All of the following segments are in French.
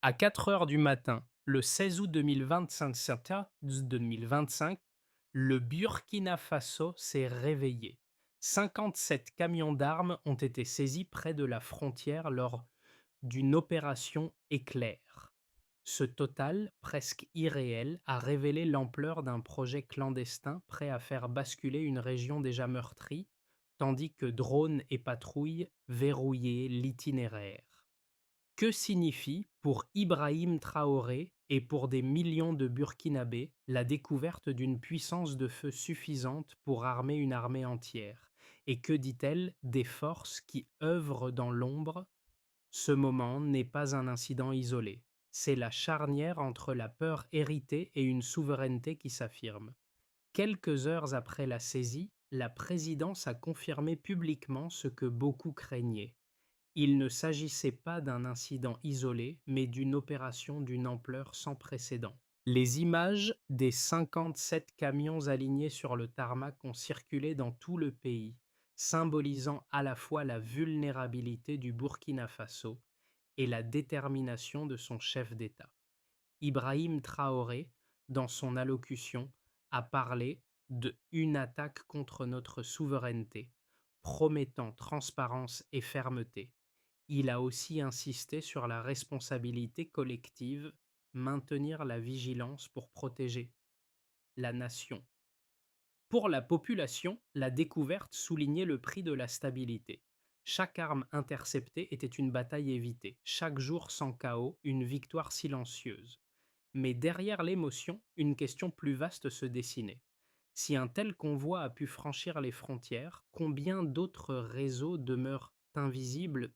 À 4 heures du matin, le 16 août 2025, le Burkina Faso s'est réveillé. 57 camions d'armes ont été saisis près de la frontière lors d'une opération éclair. Ce total, presque irréel, a révélé l'ampleur d'un projet clandestin prêt à faire basculer une région déjà meurtrie, tandis que drones et patrouilles verrouillaient l'itinéraire. Que signifie pour Ibrahim Traoré et pour des millions de Burkinabés la découverte d'une puissance de feu suffisante pour armer une armée entière? Et que dit-elle des forces qui œuvrent dans l'ombre? Ce moment n'est pas un incident isolé. C'est la charnière entre la peur héritée et une souveraineté qui s'affirme. Quelques heures après la saisie, la présidence a confirmé publiquement ce que beaucoup craignaient. Il ne s'agissait pas d'un incident isolé, mais d'une opération d'une ampleur sans précédent. Les images des 57 camions alignés sur le tarmac ont circulé dans tout le pays, symbolisant à la fois la vulnérabilité du Burkina Faso et la détermination de son chef d'État. Ibrahim Traoré, dans son allocution, a parlé de une attaque contre notre souveraineté, promettant transparence et fermeté. Il a aussi insisté sur la responsabilité collective, maintenir la vigilance pour protéger la nation. Pour la population, la découverte soulignait le prix de la stabilité. Chaque arme interceptée était une bataille évitée, chaque jour sans chaos, une victoire silencieuse. Mais derrière l'émotion, une question plus vaste se dessinait. Si un tel convoi a pu franchir les frontières, combien d'autres réseaux demeurent invisibles?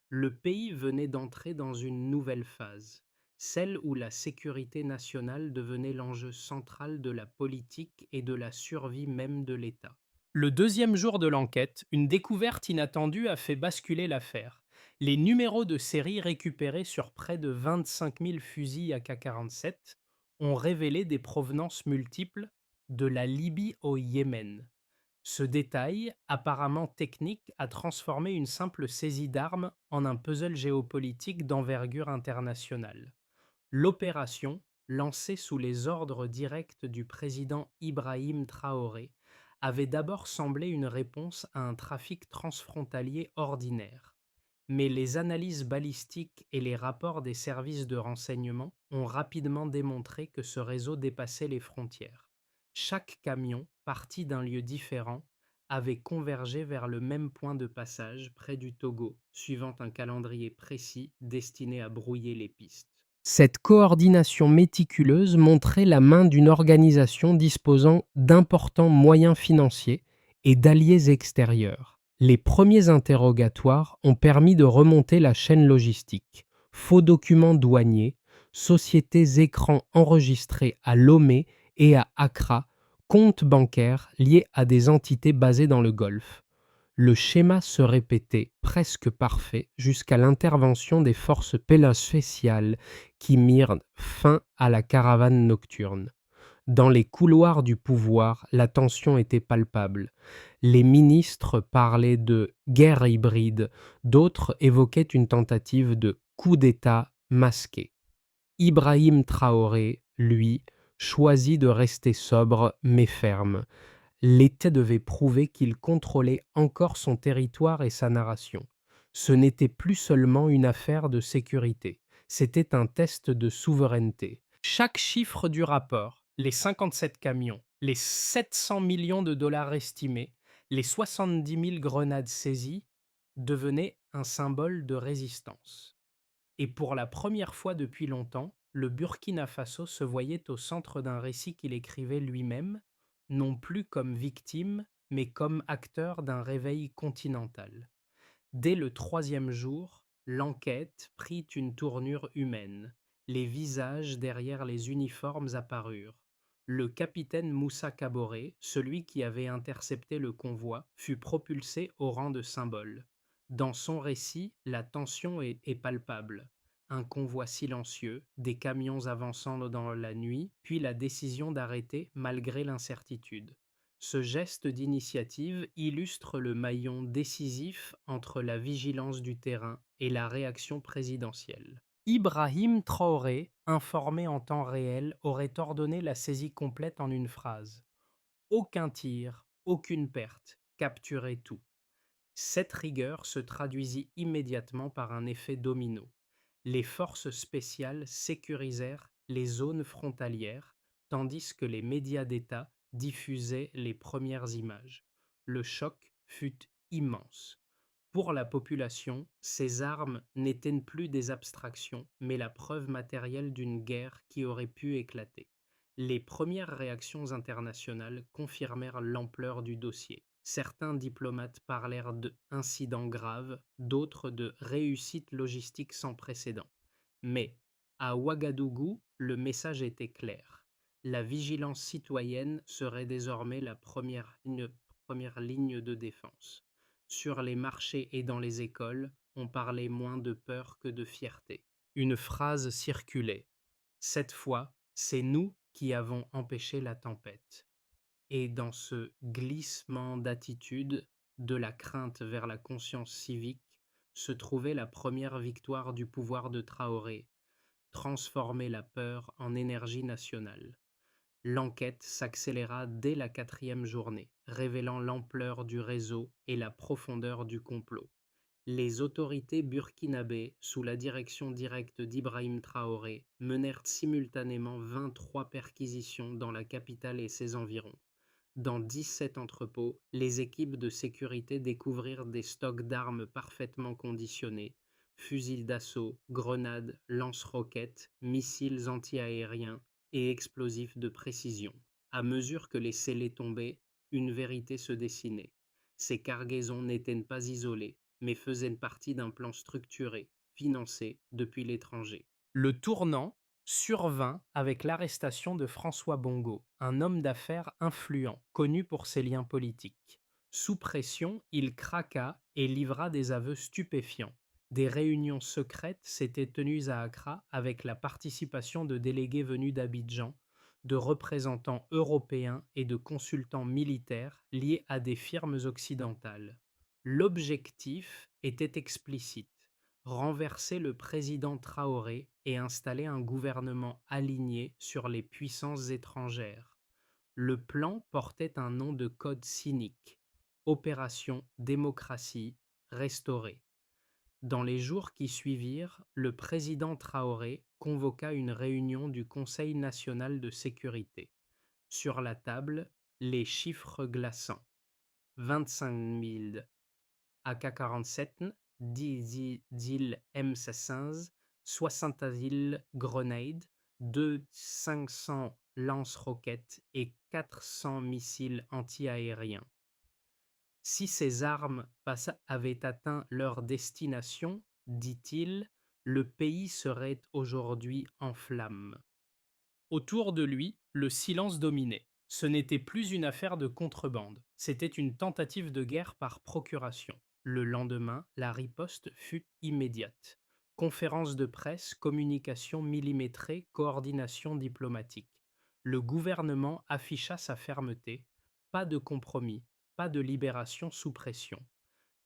Le pays venait d'entrer dans une nouvelle phase, celle où la sécurité nationale devenait l'enjeu central de la politique et de la survie même de l'État. Le deuxième jour de l'enquête, une découverte inattendue a fait basculer l'affaire. Les numéros de série récupérés sur près de 25 000 fusils AK-47 ont révélé des provenances multiples de la Libye au Yémen. Ce détail, apparemment technique, a transformé une simple saisie d'armes en un puzzle géopolitique d'envergure internationale. L'opération, lancée sous les ordres directs du président Ibrahim Traoré, avait d'abord semblé une réponse à un trafic transfrontalier ordinaire. Mais les analyses balistiques et les rapports des services de renseignement ont rapidement démontré que ce réseau dépassait les frontières. Chaque camion, parti d'un lieu différent, avait convergé vers le même point de passage près du Togo, suivant un calendrier précis destiné à brouiller les pistes. Cette coordination méticuleuse montrait la main d'une organisation disposant d'importants moyens financiers et d'alliés extérieurs. Les premiers interrogatoires ont permis de remonter la chaîne logistique. Faux documents douaniers, sociétés écrans enregistrées à Lomé et à Accra, comptes bancaires liés à des entités basées dans le Golfe. Le schéma se répétait, presque parfait, jusqu'à l'intervention des forces spéciales qui mirent fin à la caravane nocturne. Dans les couloirs du pouvoir, la tension était palpable. Les ministres parlaient de guerre hybride, d'autres évoquaient une tentative de coup d'État masqué. Ibrahim Traoré, lui, choisit de rester sobre mais ferme. L'État devait prouver qu'il contrôlait encore son territoire et sa narration. Ce n'était plus seulement une affaire de sécurité, c'était un test de souveraineté. Chaque chiffre du rapport, les 57 camions, les 700 millions de dollars estimés, les 70 000 grenades saisies, devenaient un symbole de résistance. Et pour la première fois depuis longtemps, le Burkina Faso se voyait au centre d'un récit qu'il écrivait lui-même, non plus comme victime, mais comme acteur d'un réveil continental. Dès le troisième jour, l'enquête prit une tournure humaine. Les visages derrière les uniformes apparurent. Le capitaine Moussa Kaboré, celui qui avait intercepté le convoi, fut propulsé au rang de symbole. Dans son récit, la tension est palpable. Un convoi silencieux, des camions avançant dans la nuit, puis la décision d'arrêter malgré l'incertitude. Ce geste d'initiative illustre le maillon décisif entre la vigilance du terrain et la réaction présidentielle. Ibrahim Traoré, informé en temps réel, aurait ordonné la saisie complète en une phrase. Aucun tir, aucune perte, capturez tout. Cette rigueur se traduisit immédiatement par un effet domino. Les forces spéciales sécurisèrent les zones frontalières, tandis que les médias d'État diffusaient les premières images. Le choc fut immense. Pour la population, ces armes n'étaient plus des abstractions, mais la preuve matérielle d'une guerre qui aurait pu éclater. Les premières réactions internationales confirmèrent l'ampleur du dossier. Certains diplomates parlèrent d'incidents graves, d'autres de réussites logistiques sans précédent. Mais, à Ouagadougou, le message était clair. La vigilance citoyenne serait désormais une première ligne de défense. Sur les marchés et dans les écoles, on parlait moins de peur que de fierté. Une phrase circulait. Cette fois, c'est nous qui avons empêché la tempête. Et dans ce glissement d'attitude, de la crainte vers la conscience civique, se trouvait la première victoire du pouvoir de Traoré, transformer la peur en énergie nationale. L'enquête s'accéléra dès la 4e journée, révélant l'ampleur du réseau et la profondeur du complot. Les autorités burkinabées, sous la direction directe d'Ibrahim Traoré, menèrent simultanément 23 perquisitions dans la capitale et ses environs. Dans 17 entrepôts, les équipes de sécurité découvrirent des stocks d'armes parfaitement conditionnés, fusils d'assaut, grenades, lance-roquettes, missiles anti-aériens et explosifs de précision. À mesure que les scellés tombaient, une vérité se dessinait. Ces cargaisons n'étaient pas isolées, mais faisaient partie d'un plan structuré, financé depuis l'étranger. Le tournant survint avec l'arrestation de François Bongo, un homme d'affaires influent, connu pour ses liens politiques. Sous pression, il craqua et livra des aveux stupéfiants. Des réunions secrètes s'étaient tenues à Accra avec la participation de délégués venus d'Abidjan, de représentants européens et de consultants militaires liés à des firmes occidentales. L'objectif était explicite: renverser le président Traoré et installer un gouvernement aligné sur les puissances étrangères. Le plan portait un nom de code cynique: Opération Démocratie Restaurée. Dans les jours qui suivirent, le président Traoré convoqua une réunion du Conseil national de sécurité. Sur la table, les chiffres glaçants: 25 000 AK-47, 10 000 M16, 60 000 grenades, 500 lance-roquettes et 400 missiles anti-aériens. Si ces armes avaient atteint leur destination, dit-il, le pays serait aujourd'hui en flammes. Autour de lui, le silence dominait. Ce n'était plus une affaire de contrebande, c'était une tentative de guerre par procuration. Le lendemain, la riposte fut immédiate. Conférences de presse, communication millimétrée, coordination diplomatique. Le gouvernement afficha sa fermeté. Pas de compromis, pas de libération sous pression.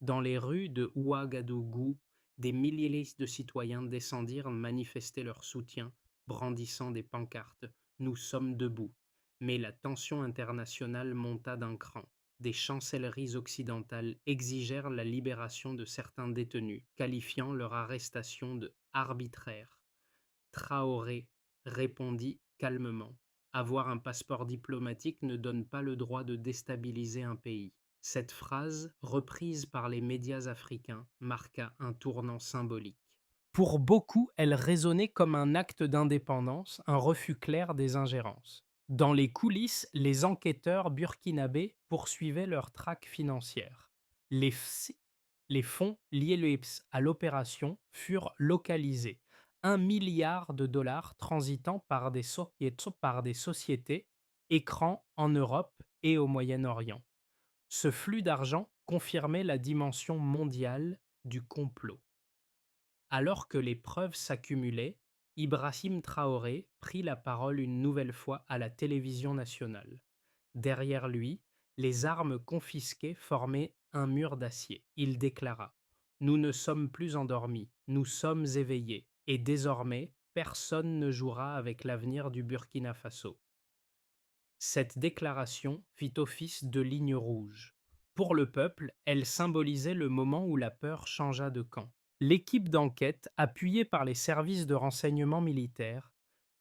Dans les rues de Ouagadougou, des milliers de citoyens descendirent manifester leur soutien, brandissant des pancartes: Nous sommes debout. Mais la tension internationale monta d'un cran. Des chancelleries occidentales exigèrent la libération de certains détenus, qualifiant leur arrestation de arbitraire. Traoré répondit calmement: Avoir un passeport diplomatique ne donne pas le droit de déstabiliser un pays. Cette phrase, reprise par les médias africains, marqua un tournant symbolique. Pour beaucoup, elle résonnait comme un acte d'indépendance, un refus clair des ingérences. Dans les coulisses, les enquêteurs burkinabés poursuivaient leur traque financière. Les fonds liés à l'opération furent localisés. 1 milliard de dollars transitant par des sociétés écrans en Europe et au Moyen-Orient. Ce flux d'argent confirmait la dimension mondiale du complot. Alors que les preuves s'accumulaient, Ibrahim Traoré prit la parole une nouvelle fois à la télévision nationale. Derrière lui, les armes confisquées formaient un mur d'acier. Il déclara: Nous ne sommes plus endormis, nous sommes éveillés, et désormais, personne ne jouera avec l'avenir du Burkina Faso. Cette déclaration fit office de ligne rouge. Pour le peuple, elle symbolisait le moment où la peur changea de camp. L'équipe d'enquête, appuyée par les services de renseignement militaire,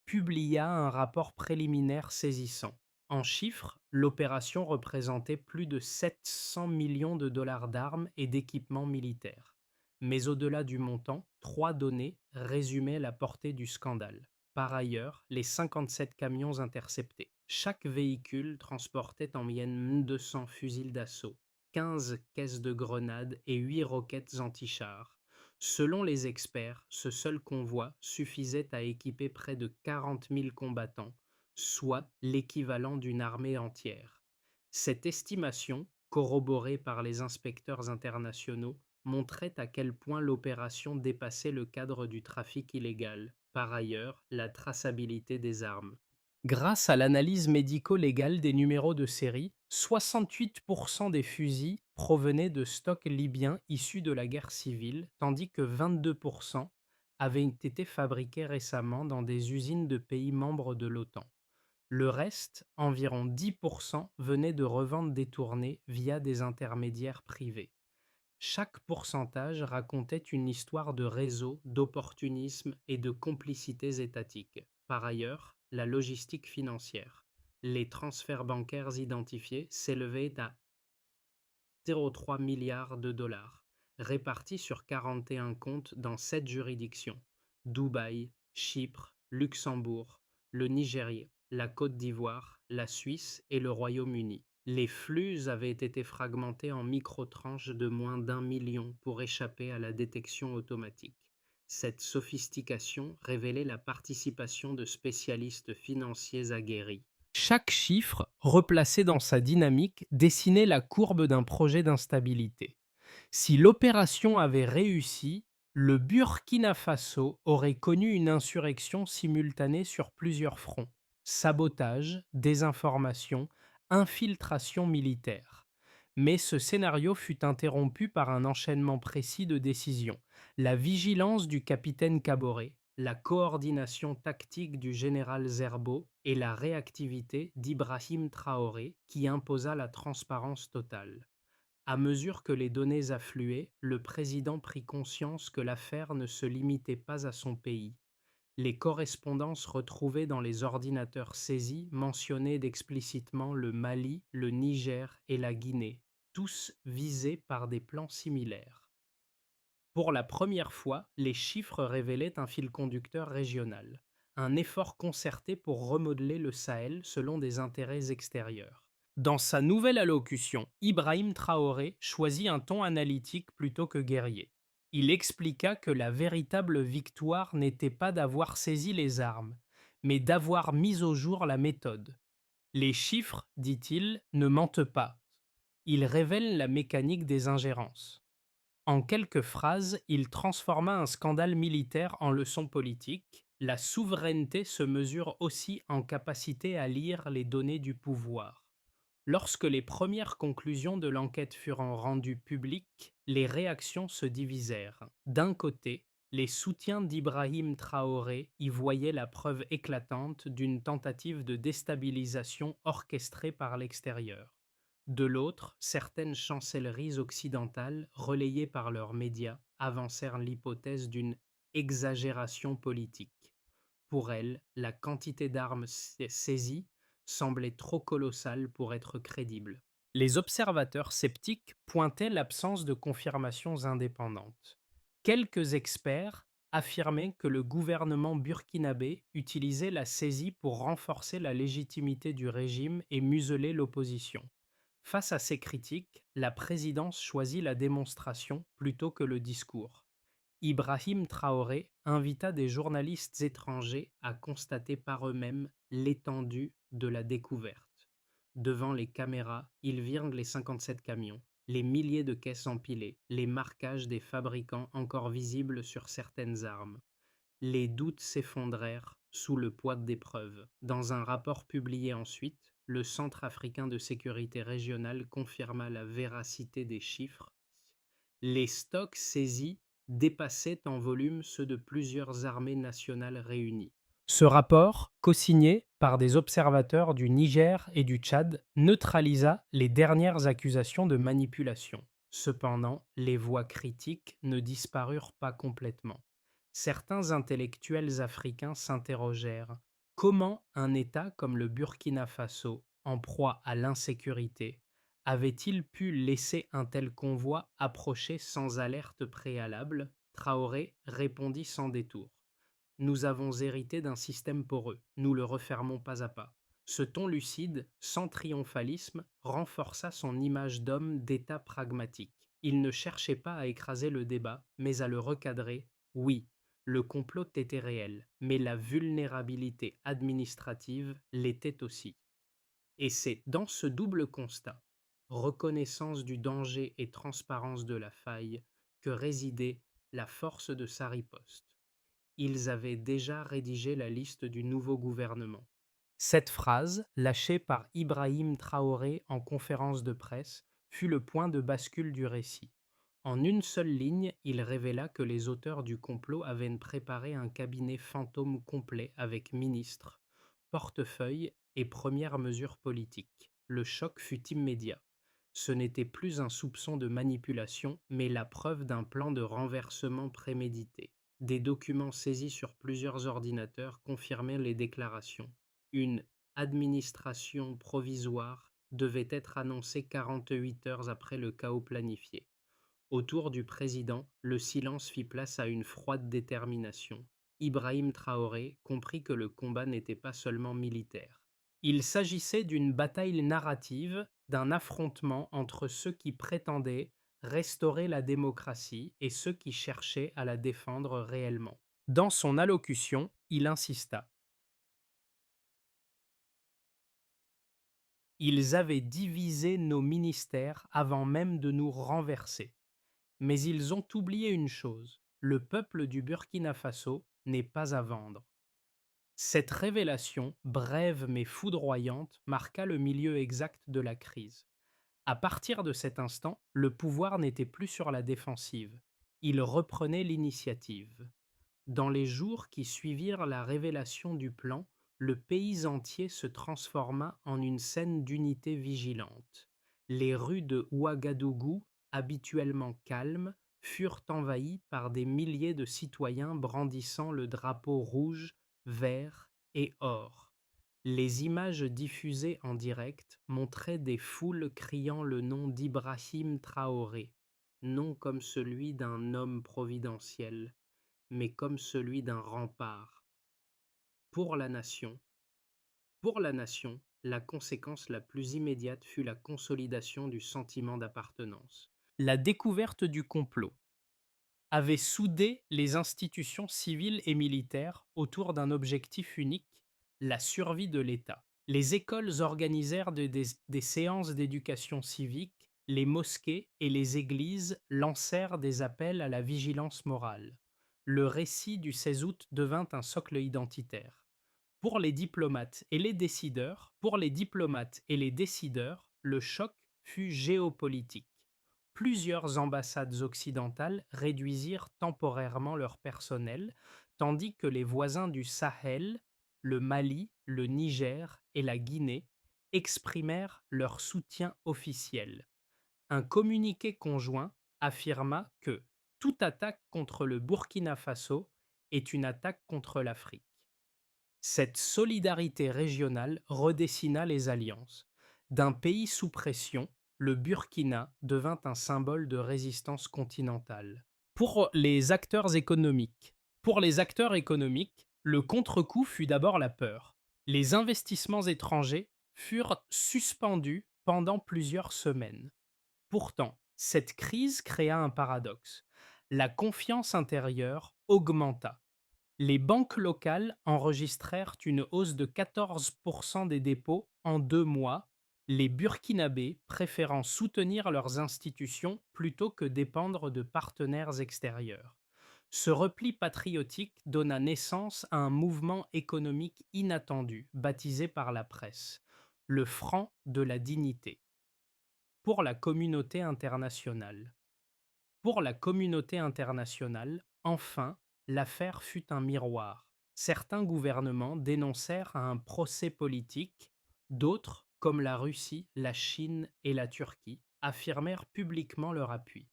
publia un rapport préliminaire saisissant. En chiffres, l'opération représentait plus de 700 millions de dollars d'armes et d'équipements militaires. Mais au-delà du montant, trois données résumaient la portée du scandale. Par ailleurs, les 57 camions interceptés. Chaque véhicule transportait en moyenne 200 fusils d'assaut, 15 caisses de grenades et 8 roquettes anti-chars. Selon les experts, ce seul convoi suffisait à équiper près de 40 000 combattants, soit l'équivalent d'une armée entière. Cette estimation, corroborée par les inspecteurs internationaux, montrait à quel point l'opération dépassait le cadre du trafic illégal. Par ailleurs, la traçabilité des armes. Grâce à l'analyse médico-légale des numéros de série, 68% des fusils provenaient de stocks libyens issus de la guerre civile, tandis que 22% avaient été fabriqués récemment dans des usines de pays membres de l'OTAN. Le reste, environ 10%, venait de reventes détournées via des intermédiaires privés. Chaque pourcentage racontait une histoire de réseau, d'opportunisme et de complicités étatiques. Par ailleurs, la logistique financière. Les transferts bancaires identifiés s'élevaient à 0,3 milliards de dollars, répartis sur 41 comptes dans 7 juridictions: Dubaï, Chypre, Luxembourg, le Nigeria, la Côte d'Ivoire, la Suisse et le Royaume-Uni. Les flux avaient été fragmentés en micro-tranches de moins d'1 million pour échapper à la détection automatique. Cette sophistication révélait la participation de spécialistes financiers aguerris. Chaque chiffre, replacé dans sa dynamique, dessinait la courbe d'un projet d'instabilité. Si l'opération avait réussi, le Burkina Faso aurait connu une insurrection simultanée sur plusieurs fronts: sabotage, désinformation, infiltration militaire. Mais ce scénario fut interrompu par un enchaînement précis de décisions: la vigilance du capitaine Kaboré, la coordination tactique du général Zerbo et la réactivité d'Ibrahim Traoré qui imposa la transparence totale. À mesure que les données affluaient, le président prit conscience que l'affaire ne se limitait pas à son pays. Les correspondances retrouvées dans les ordinateurs saisis mentionnaient explicitement le Mali, le Niger et la Guinée, tous visés par des plans similaires. Pour la première fois, les chiffres révélaient un fil conducteur régional, un effort concerté pour remodeler le Sahel selon des intérêts extérieurs. Dans sa nouvelle allocution, Ibrahim Traoré choisit un ton analytique plutôt que guerrier. Il expliqua que la véritable victoire n'était pas d'avoir saisi les armes, mais d'avoir mis au jour la méthode. Les chiffres, dit-il, ne mentent pas. Ils révèlent la mécanique des ingérences. En quelques phrases, il transforma un scandale militaire en leçon politique. La souveraineté se mesure aussi en capacité à lire les données du pouvoir. Lorsque les premières conclusions de l'enquête furent rendues publiques, les réactions se divisèrent. D'un côté, les soutiens d'Ibrahim Traoré y voyaient la preuve éclatante d'une tentative de déstabilisation orchestrée par l'extérieur. De l'autre, certaines chancelleries occidentales, relayées par leurs médias, avancèrent l'hypothèse d'une exagération politique. Pour elles, la quantité d'armes saisies semblait trop colossale pour être crédible. Les observateurs sceptiques pointaient l'absence de confirmations indépendantes. Quelques experts affirmaient que le gouvernement burkinabé utilisait la saisie pour renforcer la légitimité du régime et museler l'opposition. Face à ces critiques, la présidence choisit la démonstration plutôt que le discours. Ibrahim Traoré invita des journalistes étrangers à constater par eux-mêmes l'étendue de la découverte. Devant les caméras, ils virent les 57 camions, les milliers de caisses empilées, les marquages des fabricants encore visibles sur certaines armes. Les doutes s'effondrèrent sous le poids des preuves. Dans un rapport publié ensuite, le Centre africain de sécurité régionale confirma la véracité des chiffres. Les stocks saisis dépassaient en volume ceux de plusieurs armées nationales réunies. Ce rapport, co-signé par des observateurs du Niger et du Tchad, neutralisa les dernières accusations de manipulation. Cependant, les voix critiques ne disparurent pas complètement. Certains intellectuels africains s'interrogèrent: comment un État comme le Burkina Faso, en proie à l'insécurité, avait-il pu laisser un tel convoi approcher sans alerte préalable? Traoré répondit sans détour: nous avons hérité d'un système poreux, nous le refermons pas à pas. Ce ton lucide, sans triomphalisme, renforça son image d'homme d'État pragmatique. Il ne cherchait pas à écraser le débat, mais à le recadrer. Oui, le complot était réel, mais la vulnérabilité administrative l'était aussi. Et c'est dans ce double constat, reconnaissance du danger et transparence de la faille, que résidait la force de sa riposte. Ils avaient déjà rédigé la liste du nouveau gouvernement. Cette phrase, lâchée par Ibrahim Traoré en conférence de presse, fut le point de bascule du récit. En une seule ligne, il révéla que les auteurs du complot avaient préparé un cabinet fantôme complet avec ministres, portefeuille et premières mesures politiques. Le choc fut immédiat. Ce n'était plus un soupçon de manipulation, mais la preuve d'un plan de renversement prémédité. Des documents saisis sur plusieurs ordinateurs confirmaient les déclarations. Une administration provisoire devait être annoncée 48 heures après le chaos planifié. Autour du président, le silence fit place à une froide détermination. Ibrahim Traoré comprit que le combat n'était pas seulement militaire. Il s'agissait d'une bataille narrative, d'un affrontement entre ceux qui prétendaient restaurer la démocratie et ceux qui cherchaient à la défendre réellement. Dans son allocution, il insista: ils avaient divisé nos ministères avant même de nous renverser. Mais ils ont oublié une chose: le peuple du Burkina Faso n'est pas à vendre. Cette révélation, brève mais foudroyante, marqua le milieu exact de la crise. À partir de cet instant, le pouvoir n'était plus sur la défensive. Il reprenait l'initiative. Dans les jours qui suivirent la révélation du plan, le pays entier se transforma en une scène d'unité vigilante. Les rues de Ouagadougou, habituellement calmes, furent envahies par des milliers de citoyens brandissant le drapeau rouge, vert et or. Les images diffusées en direct montraient des foules criant le nom d'Ibrahim Traoré, non comme celui d'un homme providentiel, mais comme celui d'un rempart. Pour la nation, pour la nation, la conséquence la plus immédiate fut la consolidation du sentiment d'appartenance. La découverte du complot avait soudé les institutions civiles et militaires autour d'un objectif unique: la survie de l'État. Les écoles organisèrent des séances d'éducation civique, les mosquées et les églises lancèrent des appels à la vigilance morale. Le récit du 16 août devint un socle identitaire. Pour les diplomates et les décideurs, le choc fut géopolitique. Plusieurs ambassades occidentales réduisirent temporairement leur personnel, tandis que les voisins du Sahel, le Mali, le Niger et la Guinée, exprimèrent leur soutien officiel. Un communiqué conjoint affirma que toute attaque contre le Burkina Faso est une attaque contre l'Afrique. Cette solidarité régionale redessina les alliances. D'un pays sous pression, le Burkina devint un symbole de résistance continentale. Pour les acteurs économiques, le contre-coup fut d'abord la peur. Les investissements étrangers furent suspendus pendant plusieurs semaines. Pourtant, cette crise créa un paradoxe. La confiance intérieure augmenta. Les banques locales enregistrèrent une hausse de 14% des dépôts en 2 mois, les Burkinabés préférant soutenir leurs institutions plutôt que dépendre de partenaires extérieurs. Ce repli patriotique donna naissance à un mouvement économique inattendu, baptisé par la presse le franc de la dignité. Pour la communauté internationale, Pour la communauté internationale, enfin, l'affaire fut un miroir. Certains gouvernements dénoncèrent un procès politique, d'autres, comme la Russie, la Chine et la Turquie, affirmèrent publiquement leur appui.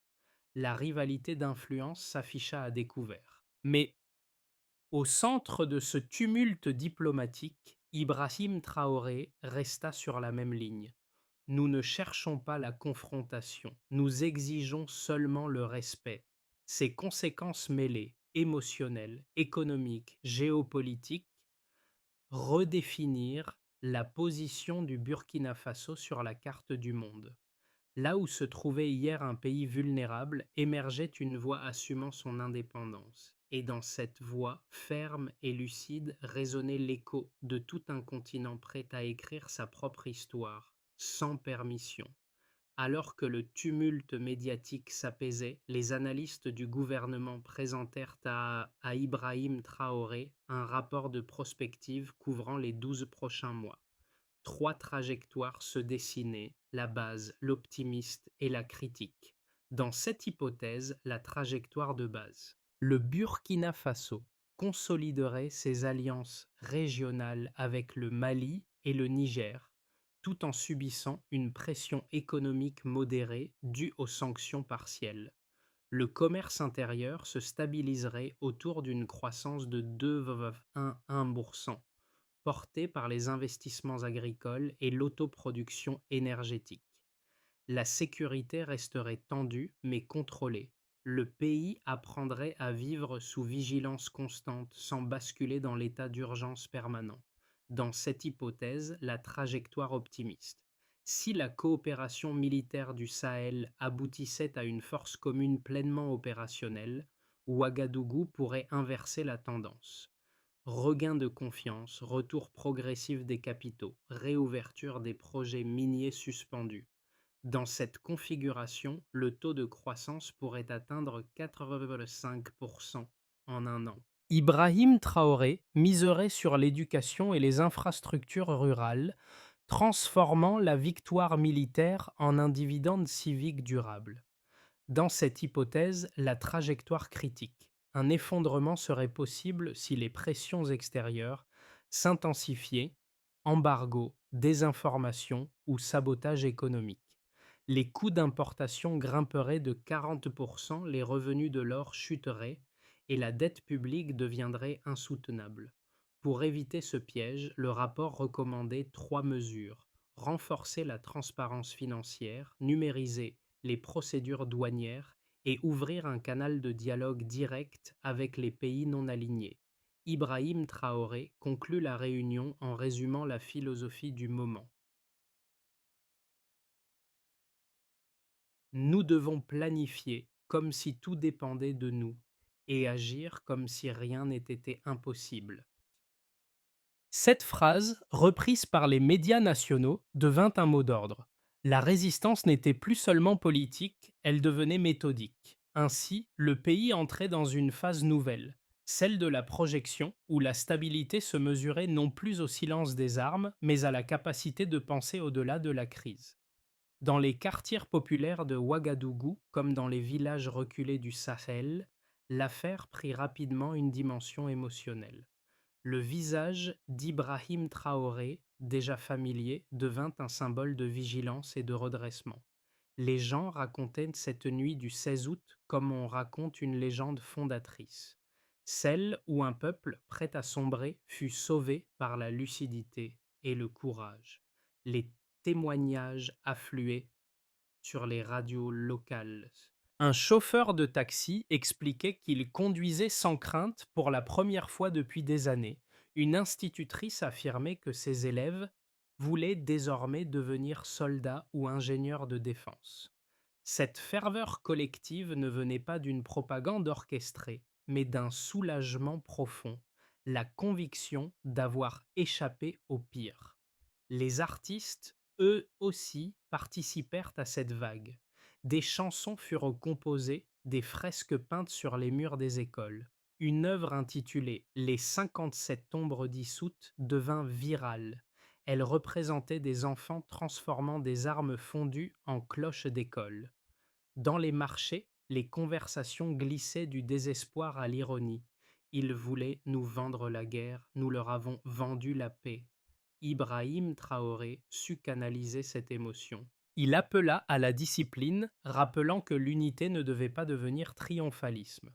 La rivalité d'influence s'afficha à découvert. Mais au centre de ce tumulte diplomatique, Ibrahim Traoré resta sur la même ligne. Nous ne cherchons pas la confrontation, nous exigeons seulement le respect. Ses conséquences mêlées, émotionnelles, économiques, géopolitiques, redéfinir la position du Burkina Faso sur la carte du monde. Là où se trouvait hier un pays vulnérable, émergeait une voix assumant son indépendance. Et dans cette voix, ferme et lucide, résonnait l'écho de tout un continent prêt à écrire sa propre histoire, sans permission. Alors que le tumulte médiatique s'apaisait, les analystes du gouvernement présentèrent à Ibrahim Traoré un rapport de prospective couvrant les 12 prochains mois. Trois trajectoires se dessinaient, la base, l'optimiste et la critique. Dans cette hypothèse, la trajectoire de base. Le Burkina Faso consoliderait ses alliances régionales avec le Mali et le Niger, tout en subissant une pression économique modérée due aux sanctions partielles. Le commerce intérieur se stabiliserait autour d'une croissance de 2,11%, portée par les investissements agricoles et l'autoproduction énergétique. La sécurité resterait tendue mais contrôlée. Le pays apprendrait à vivre sous vigilance constante sans basculer dans l'état d'urgence permanent. Dans cette hypothèse, la trajectoire optimiste. Si la coopération militaire du Sahel aboutissait à une force commune pleinement opérationnelle, Ouagadougou pourrait inverser la tendance. Regain de confiance, retour progressif des capitaux, réouverture des projets miniers suspendus. Dans cette configuration, le taux de croissance pourrait atteindre 4,5% en un an. Ibrahim Traoré miserait sur l'éducation et les infrastructures rurales, transformant la victoire militaire en un dividende civique durable. Dans cette hypothèse, la trajectoire critique. Un effondrement serait possible si les pressions extérieures s'intensifiaient, embargo, désinformation ou sabotage économique. Les coûts d'importation grimperaient de 40%, les revenus de l'or chuteraient et la dette publique deviendrait insoutenable. Pour éviter ce piège, le rapport recommandait trois mesures: renforcer la transparence financière, numériser les procédures douanières et ouvrir un canal de dialogue direct avec les pays non alignés. Ibrahim Traoré conclut la réunion en résumant la philosophie du moment. Nous devons planifier comme si tout dépendait de nous et agir comme si rien n'était impossible. Cette phrase, reprise par les médias nationaux, devint un mot d'ordre. La résistance n'était plus seulement politique, elle devenait méthodique. Ainsi, le pays entrait dans une phase nouvelle, celle de la projection, où la stabilité se mesurait non plus au silence des armes, mais à la capacité de penser au-delà de la crise. Dans les quartiers populaires de Ouagadougou, comme dans les villages reculés du Sahel, l'affaire prit rapidement une dimension émotionnelle. Le visage d'Ibrahim Traoré, déjà familier, devint un symbole de vigilance et de redressement. Les gens racontaient cette nuit du 16 août comme on raconte une légende fondatrice, celle où un peuple prêt à sombrer fut sauvé par la lucidité et le courage. Les témoignages affluaient sur les radios locales. Un chauffeur de taxi expliquait qu'il conduisait sans crainte pour la première fois depuis des années. Une institutrice affirmait que ses élèves voulaient désormais devenir soldats ou ingénieurs de défense. Cette ferveur collective ne venait pas d'une propagande orchestrée, mais d'un soulagement profond, la conviction d'avoir échappé au pire. Les artistes, eux aussi, participèrent à cette vague. Des chansons furent composées, des fresques peintes sur les murs des écoles. Une œuvre intitulée Les 57 ombres dissoutes devint virale. Elle représentait des enfants transformant des armes fondues en cloches d'école. Dans les marchés, Les conversations glissaient du désespoir à l'ironie. Ils voulaient nous vendre la guerre, nous leur avons vendu la paix. Ibrahim Traoré sut canaliser cette émotion. Il appela à la discipline, rappelant que l'unité ne devait pas devenir triomphalisme.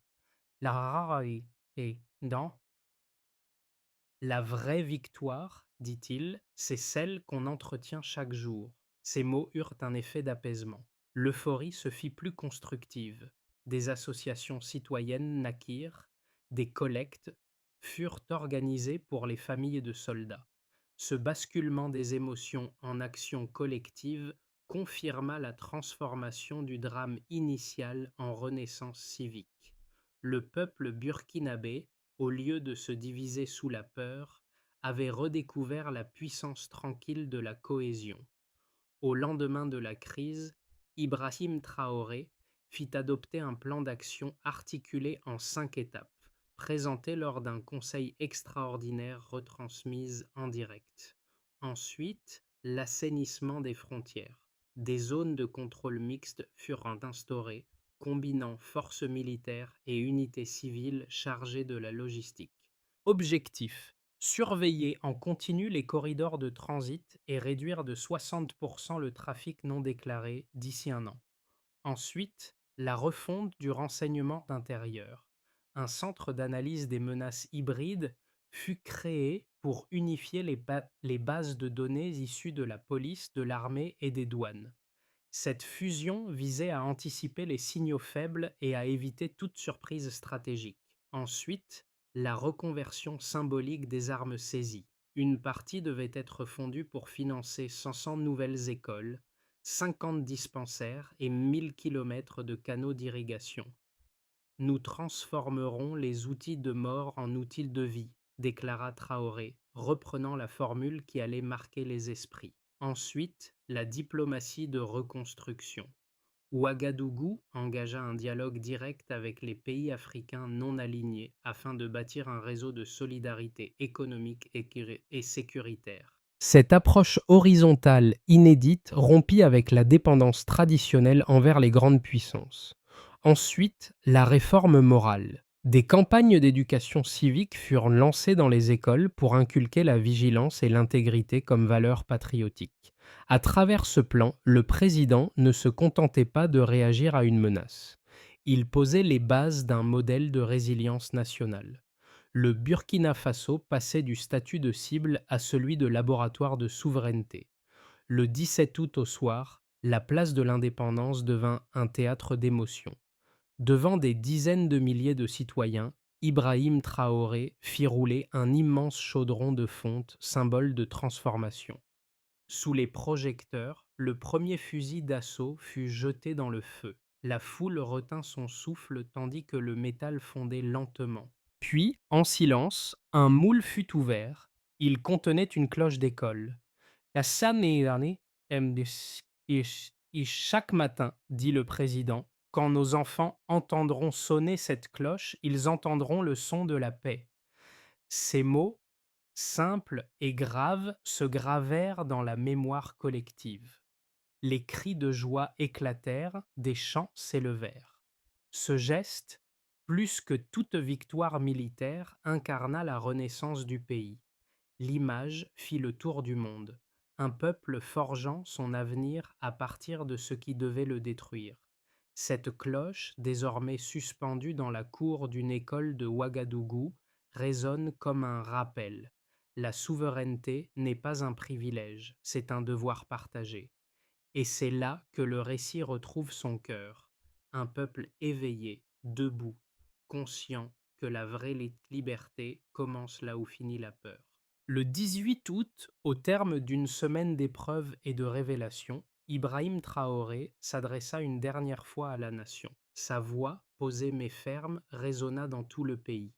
La rareté est dans la vraie victoire, dit-il, c'est celle qu'on entretient chaque jour. Ces mots eurent un effet d'apaisement. L'euphorie se fit plus constructive. Des associations citoyennes naquirent, des collectes furent organisées pour les familles de soldats. Ce basculement des émotions en action collective confirma la transformation du drame initial en renaissance civique. Le peuple burkinabé, au lieu de se diviser sous la peur, avait redécouvert la puissance tranquille de la cohésion. Au lendemain de la crise, Ibrahim Traoré fit adopter un plan d'action articulé en 5 étapes, présenté lors d'un conseil extraordinaire retransmise en direct. Ensuite, l'assainissement des frontières. Des zones de contrôle mixte furent instaurées, combinant forces militaires et unités civiles chargées de la logistique. Objectif: surveiller en continu les corridors de transit et réduire de 60% le trafic non déclaré d'ici un an. Ensuite, la refonte du renseignement d'intérieur. Un centre d'analyse des menaces hybrides fut créé pour unifier les bases de données issues de la police, de l'armée et des douanes. Cette fusion visait à anticiper les signaux faibles et à éviter toute surprise stratégique. Ensuite, la reconversion symbolique des armes saisies. Une partie devait être fondue pour financer 500 nouvelles écoles, 50 dispensaires et 1000 km de canaux d'irrigation. Nous transformerons les outils de mort en outils de vie, déclara Traoré, reprenant la formule qui allait marquer les esprits. Ensuite, la diplomatie de reconstruction. Ouagadougou engagea un dialogue direct avec les pays africains non alignés afin de bâtir un réseau de solidarité économique et sécuritaire. Cette approche horizontale inédite rompit avec la dépendance traditionnelle envers les grandes puissances. Ensuite, la réforme morale. Des campagnes d'éducation civique furent lancées dans les écoles pour inculquer la vigilance et l'intégrité comme valeurs patriotiques. À travers ce plan, le président ne se contentait pas de réagir à une menace. Il posait les bases d'un modèle de résilience nationale. Le Burkina Faso passait du statut de cible à celui de laboratoire de souveraineté. Le 17 août au soir, la place de l'Indépendance devint un théâtre d'émotions. Devant des dizaines de milliers de citoyens, Ibrahim Traoré fit rouler un immense chaudron de fonte, symbole de transformation. Sous les projecteurs, le premier fusil d'assaut fut jeté dans le feu. La foule retint son souffle tandis que le métal fondait lentement. Puis, en silence, un moule fut ouvert. Il contenait une cloche d'école. La Sanedane et chaque matin, dit le président, quand nos enfants entendront sonner cette cloche, ils entendront le son de la paix. Ces mots, simples et graves, se gravèrent dans la mémoire collective. Les cris de joie éclatèrent, des chants s'élevèrent. Ce geste, plus que toute victoire militaire, incarna la renaissance du pays. L'image fit le tour du monde, un peuple forgeant son avenir à partir de ce qui devait le détruire. Cette cloche, désormais suspendue dans la cour d'une école de Ouagadougou, résonne comme un rappel. La souveraineté n'est pas un privilège, c'est un devoir partagé. Et c'est là que le récit retrouve son cœur. Un peuple éveillé, debout, conscient que la vraie liberté commence là où finit la peur. Le 18 août, au terme d'une semaine d'épreuves et de révélations, Ibrahim Traoré s'adressa une dernière fois à la nation. Sa voix, posée mais ferme, résonna dans tout le pays.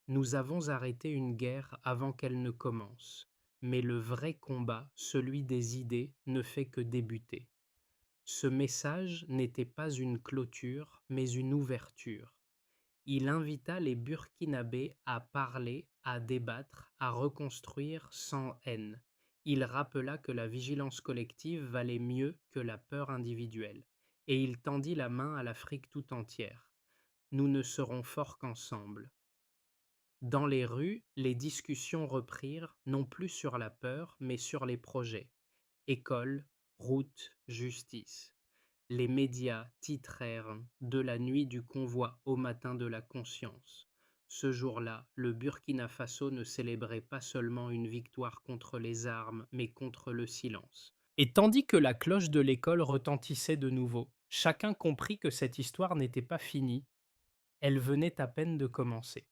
Nous avons arrêté une guerre avant qu'elle ne commence, mais le vrai combat, celui des idées, ne fait que débuter. Ce message n'était pas une clôture, mais une ouverture. Il invita les Burkinabés à parler, à débattre, à reconstruire sans haine. Il rappela que la vigilance collective valait mieux que la peur individuelle. et il tendit la main à l'Afrique tout entière. Nous ne serons forts qu'ensemble. Dans les rues, les discussions reprirent, non plus sur la peur, mais sur les projets. École, route, justice. Les médias titrèrent de la nuit du convoi au matin de la conscience. Ce jour-là, le Burkina Faso ne célébrait pas seulement une victoire contre les armes, mais contre le silence. Et tandis que la cloche de l'école retentissait de nouveau, chacun comprit que cette histoire n'était pas finie, elle venait à peine de commencer.